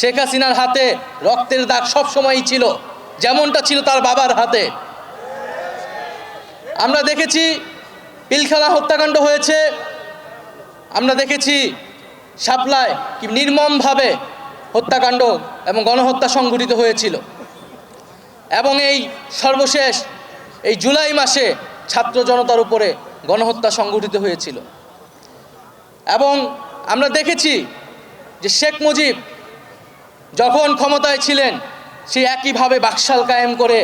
শেখ হাসিনার হাতে রক্তের দাগ সবসময়ই ছিল, যেমনটা ছিল তার বাবার হাতে। আমরা দেখেছি পিলখানা হত্যাকাণ্ড হয়েছে, আমরা দেখেছি শাপলায় কি নির্মমভাবে হত্যাকাণ্ড এবং গণহত্যা সংঘটিত হয়েছিল, এবং এই সর্বশেষ এই জুলাই মাসে ছাত্র জনতার উপরে গণহত্যা সংঘটিত হয়েছিল। এবং আমরা দেখেছি যে শেখ মুজিব যখন ক্ষমতায় ছিলেন সে একইভাবে বাকশাল কায়েম করে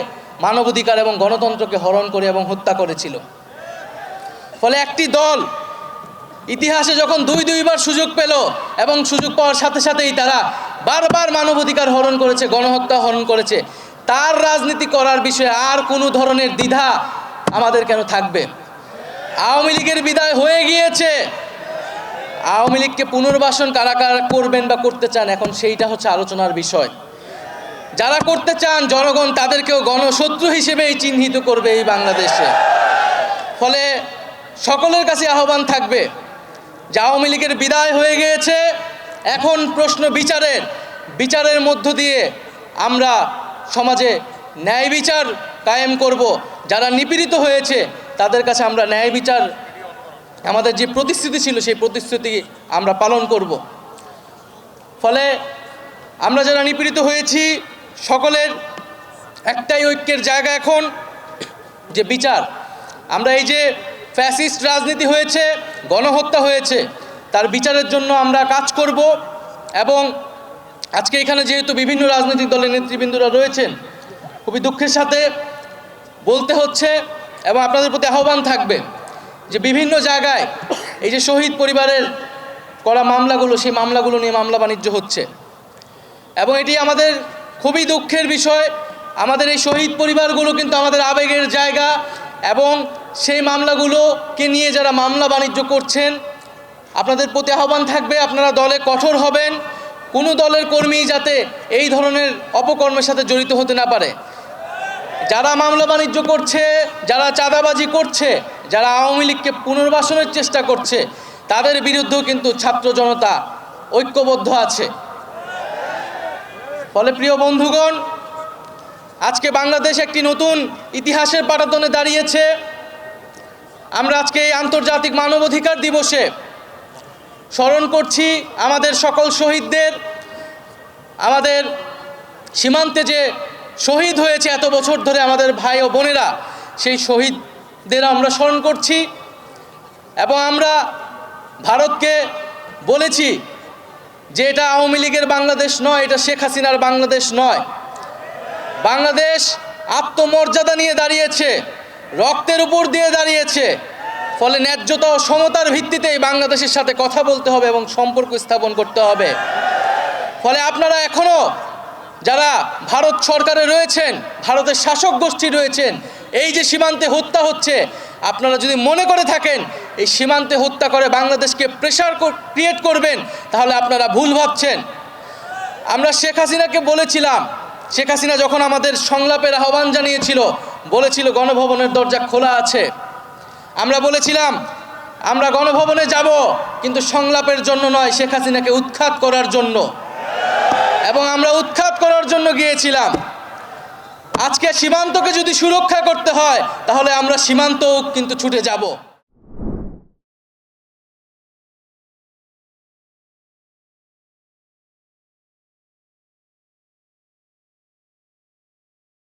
মানবাধিকার এবং গণতন্ত্রকে হরণ করে এবং হত্যা করেছিল। ফলে একটি দল ইতিহাসে যখন দুইবার সুযোগ পেল এবং সুযোগ পাওয়ার সাথে সাথেই তারা বারবার মানবাধিকার হরণ করেছে, গণহত্যা হরণ করেছে, তার রাজনীতি করার বিষয়ে আর কোনো ধরনের দ্বিধা আমাদের কেন থাকবে? আওয়ামী লীগের বিদায় হয়ে গিয়েছে, আওয়ামী লীগকে পুনর্বাসন কারা কারা করবেন বা করতে চান এখন সেইটা হচ্ছে আলোচনার বিষয়। যারা করতে চান জনগণ তাদেরকেও গণশত্রু হিসেবেই চিহ্নিত করবে এই বাংলাদেশে। ফলে সকলের কাছে আহ্বান থাকবে যে আওয়ামী লীগের বিদায় হয়ে গিয়েছে, এখন প্রশ্ন বিচারের মধ্য দিয়ে আমরা সমাজে ন্যায় বিচার কায়েম করব। যারা নিপীড়িত হয়েছে তাদের কাছে আমরা ন্যায় বিচার, আমাদের যে প্রতিশ্রুতি ছিল সেই প্রতিশ্রুতি আমরা পালন করব। ফলে আমরা যারা নিপীড়িত হয়েছি সকলের একটাই ঐক্যের জায়গা এখন যে বিচার। আমরা এই যে ফ্যাসিস্ট রাজনীতি হয়েছে, গণহত্যা হয়েছে, তার বিচারের জন্য আমরা কাজ করব। এবং আজকে এখানে যেহেতু বিভিন্ন রাজনৈতিক দলের নেতৃবৃন্দরা রয়েছেন, খুবই দুঃখের সাথে বলতে হচ্ছে এবং আপনাদের প্রতি আহ্বান থাকবে যে বিভিন্ন জায়গায় এই যে শহীদ পরিবারের করা মামলাগুলো, সেই মামলাগুলো নিয়ে মামলা বাণিজ্য হচ্ছে এবং এটি আমাদের খুবই দুঃখের বিষয়। আমাদের এই শহীদ পরিবারগুলো কিন্তু আমাদের আবেগের জায়গা এবং সেই মামলাগুলোকে নিয়ে যারা মামলা বাণিজ্য করছেন আপনাদের প্রতি আহ্বান থাকবে আপনারা দলে কঠোর হবেন। কোনো দলের কর্মী যাতে এই ধরনের অপকর্মের সাথে জড়িত হতে না পারে। যারা মামলা বাণিজ্য করছে, যারা চাঁদাবাজি করছে, যারা আওয়ামী লীগকে পুনর্বাসনের চেষ্টা করছে, তাদের বিরুদ্ধেও কিন্তু ছাত্র জনতা ঐক্যবদ্ধ আছে। ফলে প্রিয় বন্ধুগণ, আজকে বাংলাদেশ একটি নতুন ইতিহাসের পাটাতনে দাঁড়িয়েছে। আমরা আজকে এই আন্তর্জাতিক মানবাধিকার দিবসে স্মরণ করছি আমাদের সকল শহীদদের, আমাদের সীমান্তে যে শহীদ হয়েছে এত বছর ধরে আমাদের ভাই ও বোনেরা, সেই শহীদদের আমরা স্মরণ করছি। এবং আমরা ভারতকে বলেছি যে এটা আওয়ামী লীগের বাংলাদেশ নয়, এটা শেখ হাসিনার বাংলাদেশ নয়। বাংলাদেশ আত্মমর্যাদা নিয়ে দাঁড়িয়েছে, রক্তের উপর দিয়ে দাঁড়িয়েছে। ফলে ন্যায্যতা ও সমতার ভিত্তিতেই বাংলাদেশের সাথে কথা বলতে হবে এবং সম্পর্ক স্থাপন করতে হবে। ফলে আপনারা এখনও যারা ভারত সরকারে রয়েছেন, ভারতের শাসক গোষ্ঠী রয়েছেন, এই যে সীমান্তে হত্যা হচ্ছে, আপনারা যদি মনে করে থাকেন এই সীমান্তে হত্যা করে বাংলাদেশকে প্রেশার ক্রিয়েট করবেন, তাহলে আপনারা ভুল ভাবছেন। আমরা শেখ হাসিনাকে বলেছিলাম, শেখ হাসিনা যখন আমাদের সংলাপের আহ্বান জানিয়েছিল, বলেছিল গণভবনের দরজা খোলা আছে। আমরা বলেছিলাম আমরা গণভবনে যাব, কিন্তু সংলাপের জন্য নয়, শেখ হাসিনাকে উৎখাত করার জন্য। এবং আমরা উৎখাত করার জন্য গিয়েছিলাম। আজকে সীমান্তকে যদি সুরক্ষা করতে হয় তাহলে আমরা সীমান্তও কিন্তু ছুটে যাব।